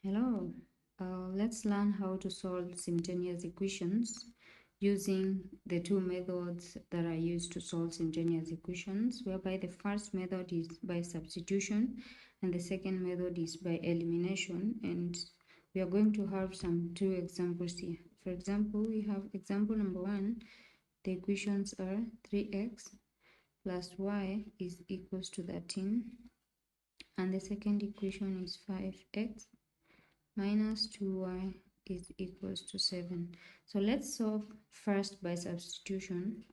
Hello, let's learn how to solve simultaneous equations using the two methods that are used to solve simultaneous equations, whereby the first method is by substitution and the second method is by elimination. And we are going to have some two examples here. For example, we have example number 1. The equations are 3x plus y is equals to 13, and the second equation is 5x minus 2y is equals to 7. So let's solve first by substitution.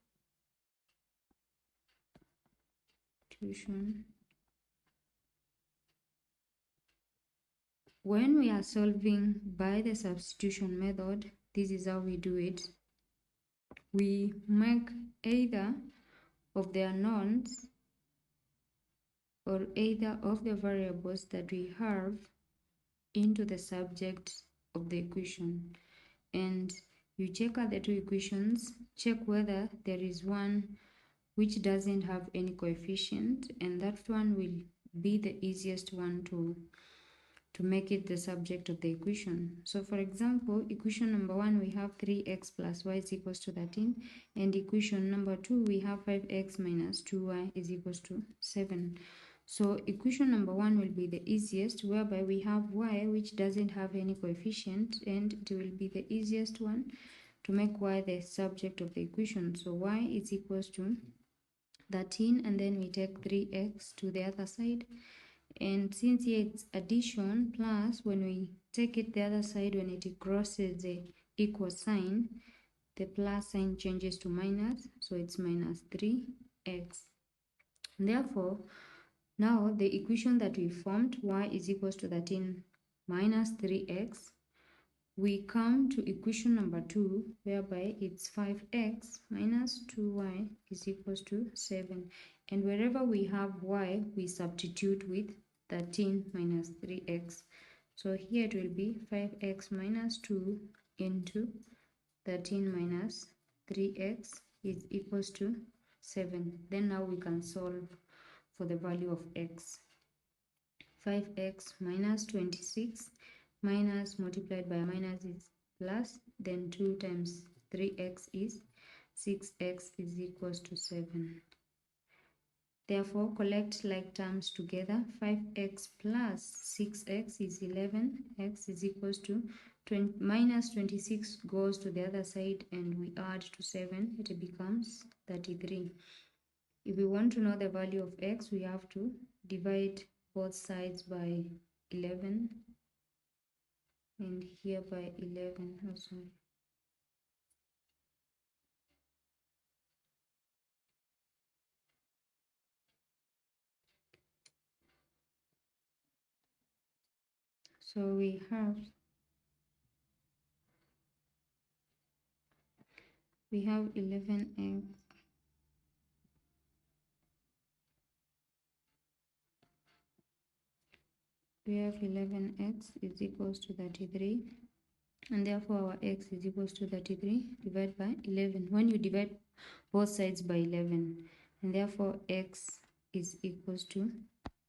When we are solving by the substitution method, this is how we do it. We make either of the unknowns or either of the variables that we have into the subject of the equation, and you check out the two equations, check whether there is one which doesn't have any coefficient, and that one will be the easiest one to make it the subject of the equation. So for example, equation number 1, we have 3x plus y is equals to 13, and equation number 2, we have 5x minus 2y is equals to 7. So equation number 1 will be the easiest, whereby we have y which doesn't have any coefficient, and it will be the easiest one to make y the subject of the equation. So y is equals to 13, and then we take 3x to the other side, and since here it's addition plus, when we take it the other side, when it crosses the equal sign, the plus sign changes to minus, so it's minus 3x. Therefore, now the equation that we formed, y is equals to 13 minus 3x, we come to equation number 2, whereby it's 5x minus 2y is equals to 7. And wherever we have y, we substitute with 13 minus 3x. So here it will be 5x minus 2 into 13 minus 3x is equals to 7. Then now we can solve for the value of x. 5x minus 26 minus multiplied by minus is plus, then 2 times 3x is 6x is equals to 7. Therefore, collect like terms together. 5x plus 6x is 11, x is equals to 20, minus 26 goes to the other side, and we add to 7, it becomes 33. If we want to know the value of x, we have to divide both sides by 11, and here by 11 also. So we have 11x is equals to 33, and therefore our x is equals to 33 divided by 11. When you divide both sides by 11, and therefore x is equals to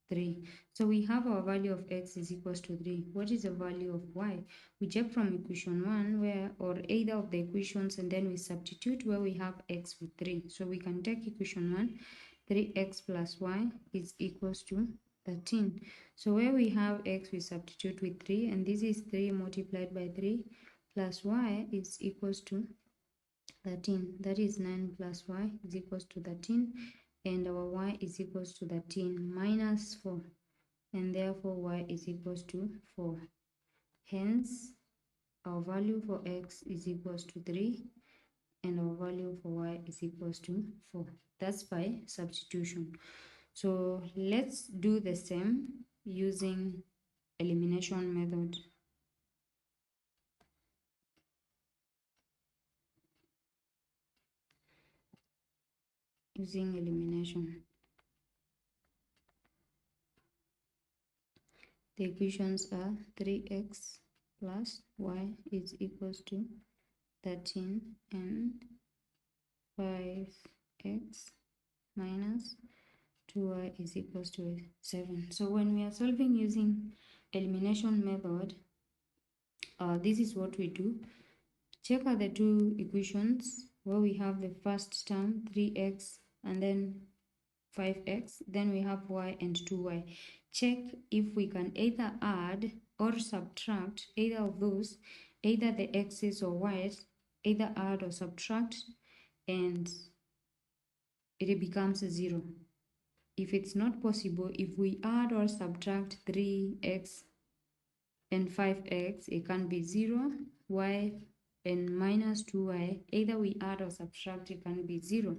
3. So we have our value of x is equals to 3. What is the value of y? We check from equation 1, where, or either of the equations, and then we substitute where we have x with 3. So we can take equation 1, 3x plus y is equals to 13. So where we have x, we substitute with 3, and this is 3 multiplied by 3 plus y is equals to 13. That is 9 plus y is equals to 13, and our y is equals to 13 minus 4, and therefore y is equals to 4. Hence, our value for x is equals to 3, and our value for y is equals to 4. That's by substitution. So let's do the same using elimination method. Using elimination, the equations are 3x plus y is equals to 13 and 5x minus 2y is equals to 7. So when we are solving using elimination method, this is what we do. Check out the two equations where we have the first term 3x and then 5x, then we have y and 2y. Check if we can either add or subtract either of those, either the x's or y's, either add or subtract, and it becomes 0. If it's not possible, if we add or subtract 3x and 5x, it can be 0, y and minus 2y, either we add or subtract, it can be 0.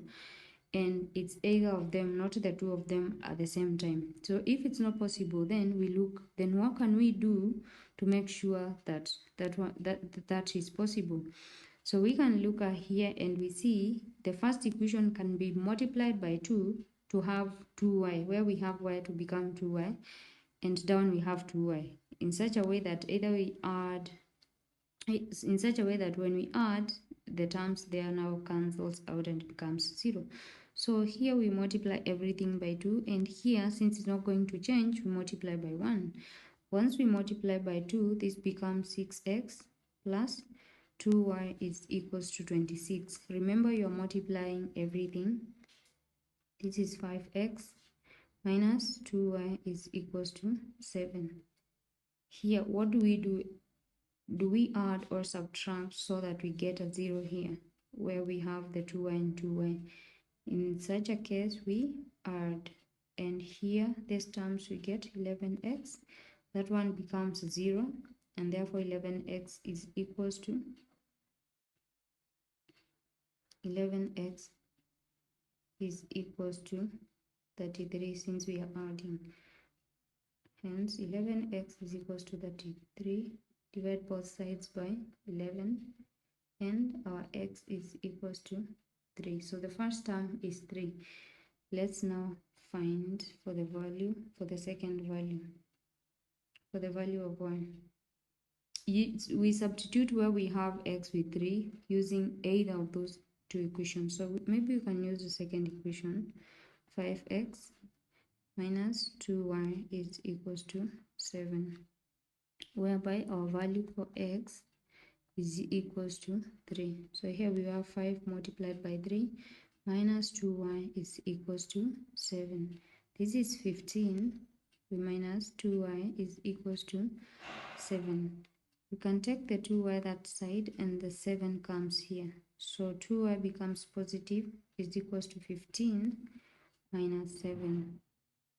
And it's either of them, not the two of them at the same time. So if it's not possible, then we look, then what can we do to make sure that that is possible? So we can look at here and we see the first equation can be multiplied by 2 to have 2y, where we have y to become 2y, and down we have 2y, in such a way that either we add, in such a way that when we add, the terms there now cancels out and becomes 0. So here we multiply everything by 2, and here, since it's not going to change, we multiply by 1. Once we multiply by 2, this becomes 6x plus 2y is equals to 26. Remember, you're multiplying everything. This is 5x minus 2y is equals to 7. Here, what do we do? Do we add or subtract so that we get a 0 here, where we have the 2y and 2y? In such a case, we add, and here, this terms we get 11x. That one becomes 0, and therefore 11x is equals to 11x is equals to 33, since we are adding. Hence 11x is equals to 33. Divide both sides by 11, and our x is equals to 3. So the first term is 3. Let's now find for the value, for the second value, for the value of y. We substitute where we have x with 3 using either of those two equations. So maybe we can use the second equation, 5x minus 2y is equals to 7, whereby our value for x is equals to 3. So here we have 5 multiplied by 3 minus 2y is equals to 7. This is 15. We minus 2y is equals to 7. We can take the 2y that side and the 7 comes here. So 2y becomes positive is equals to 15 minus 7.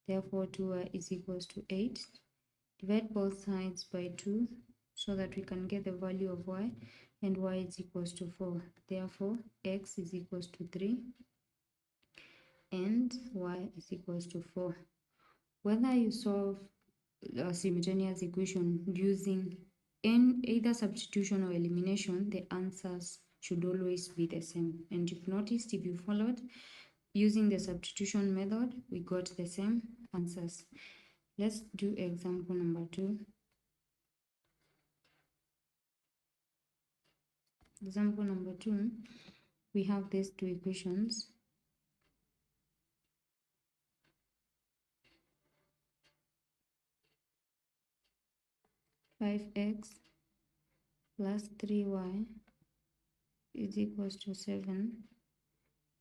Therefore 2y is equals to 8. Divide both sides by 2 so that we can get the value of y, and y is equals to 4. Therefore x is equals to 3 and y is equals to 4. Whether you solve a simultaneous equation using either substitution or elimination, the answers should always be the same. And you've noticed, if you followed using the substitution method, we got the same answers. Let's do example number 2. Example number 2, we have these two equations. (5x plus 3y is equals to 7,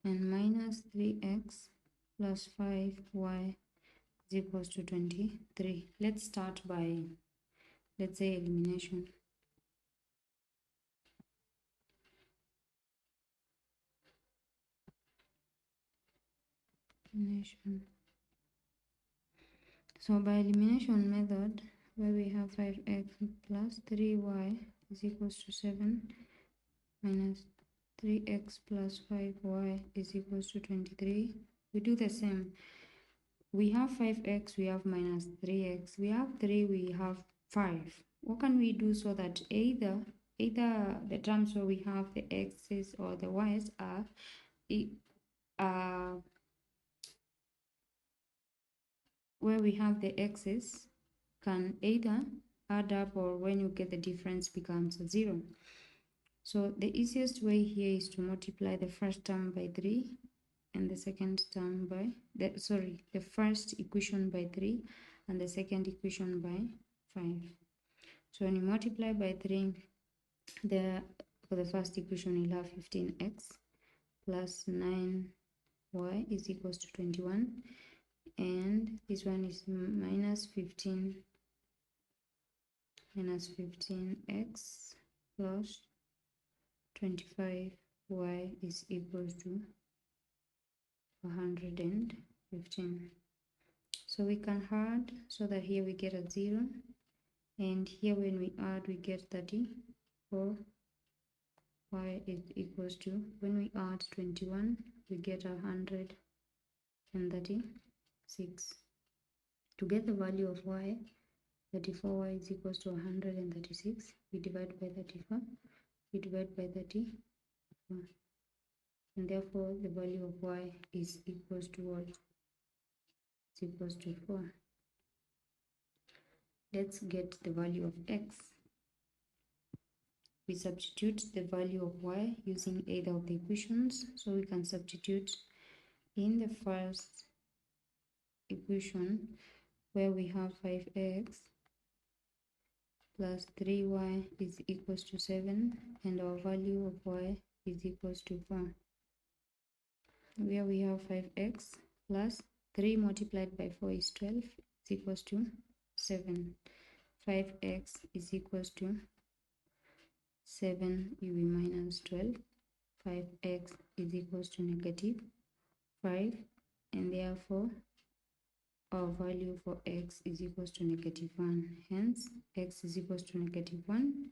and minus 3x plus 5y is equals to 23. Let's start by, let's say, elimination. So by elimination method, where we have 5x plus 3y is equals to 7 minus 3x plus 5y is equals to 23. We do the same. We have 5x, we have minus 3x, we have 3, we have 5. What can we do so that either the terms where we have the x's or the y's are where we have the x's can either add up, or when you get the difference becomes 0. So the easiest way here is to multiply the first term by 3 and the second term by the first equation by 3 and the second equation by 5. So when you multiply by 3, for the first equation you'll have 15x plus 9y is equals to 21, and this one is minus 15x plus 25y is equals to 115. So we can add so that here we get a 0, and here when we add we get 34. Y is equals to, when we add 21 we get 136. To get the value of y, 34y is equals to 136. We divide by 34, we divide by 34, and therefore the value of y is equals to what? It's equals to 4. Let's get the value of x. We substitute the value of y using either of the equations. So we can substitute in the first equation where we have 5x plus 3y is equals to 7, and our value of y is equals to 4. Where we have 5x plus 3 multiplied by 4 is 12 is equals to 7. 5x is equals to 7 will be minus 12. 5x is equals to negative 5, and therefore our value for x is equals to negative 1. Hence x is equals to negative 1,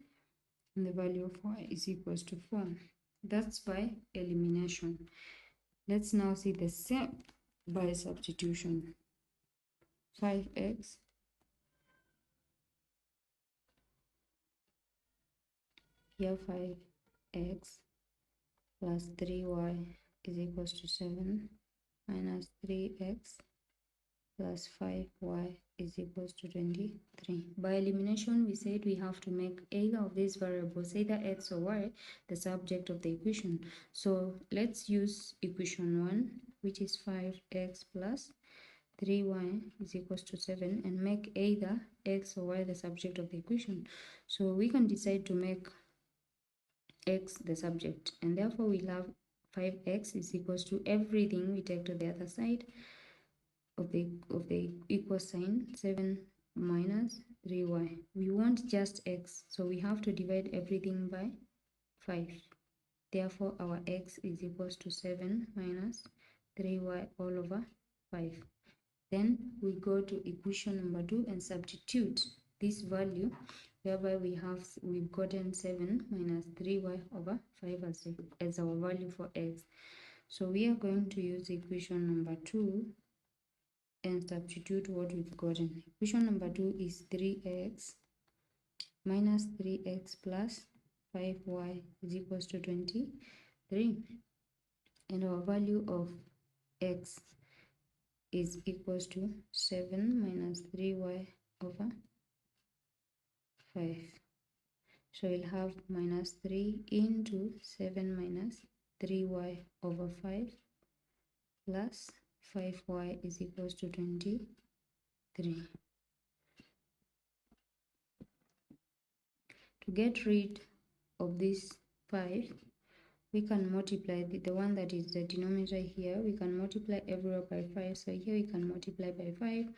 and the value of y is equals to 4. That's by elimination. Let's now see the step by substitution. 5x here 5x plus 3y is equals to 7 minus 3x plus 5y is equals to 23. By elimination, we said we have to make either of these variables, either x or y, the subject of the equation. So let's use equation 1, which is 5x plus 3y is equals to 7, and make either x or y the subject of the equation. So we can decide to make x the subject, and therefore we'll have 5x is equals to everything we take to the other side of the equal sign, 7 minus 3y. We want just x, so we have to divide everything by 5. Therefore our x is equals to 7 minus 3y all over 5. Then we go to equation number 2 and substitute this value, whereby we've gotten 7 minus 3y over 5 as our value for x. So we are going to use equation number 2 and substitute what we've gotten. Equation number 2 is 3x minus 3x plus 5y is equals to 23, and our value of x is equals to 7 minus 3y over 5. So we'll have minus 3 into 7 minus 3y over 5 plus 5y is equals to 23. To get rid of this 5, we can multiply the one that is the denominator here. We can multiply everywhere by 5. So here we can multiply by 5,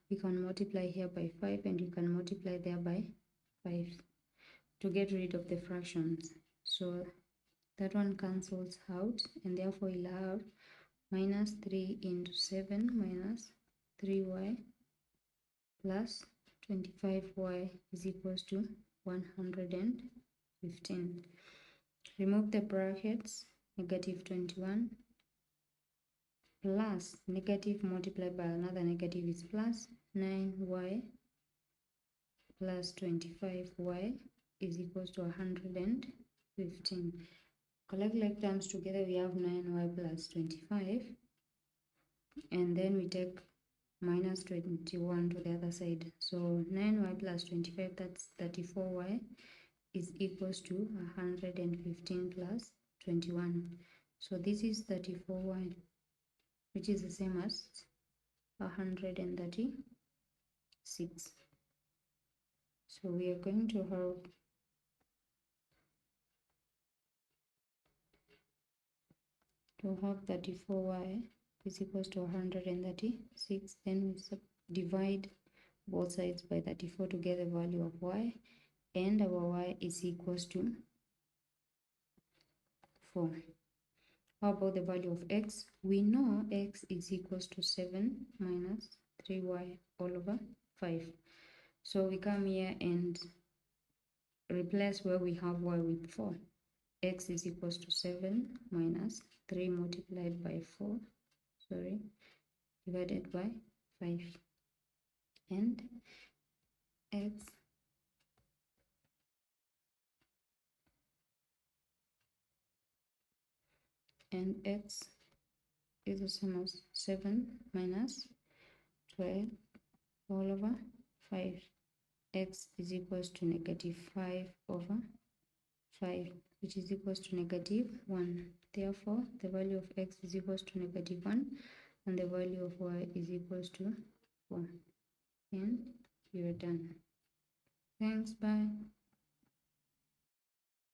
we can multiply here by 5, and you can multiply there by 5 to get rid of the fractions. So that one cancels out, and therefore we'll have minus 3 into 7 minus 3y plus 25y is equals to 115. Remove the brackets, negative 21 plus negative multiplied by another negative is plus 9y plus 25y is equals to 115. Collect like terms together, we have 9y plus 25, and then we take minus 21 to the other side. So 9y plus 25, that's 34y, is equals to 115 plus 21. So this is 34y, which is the same as 136. So we are going to have 34y is equals to 136. Then we divide both sides by 34 to get the value of y, and our y is equals to 4. How about the value of x? We know x is equals to 7 minus 3y all over 5. So we come here and replace where we have y with 4. X is equals to 7 minus 3 multiplied by 4, divided by 5. And x is the same as 7 minus 12 all over 5. X is equals to negative 5 over 5, which is equals to negative 1. Therefore, the value of x is equals to negative 1, and the value of y is equals to 4. And you're done. Thanks, bye.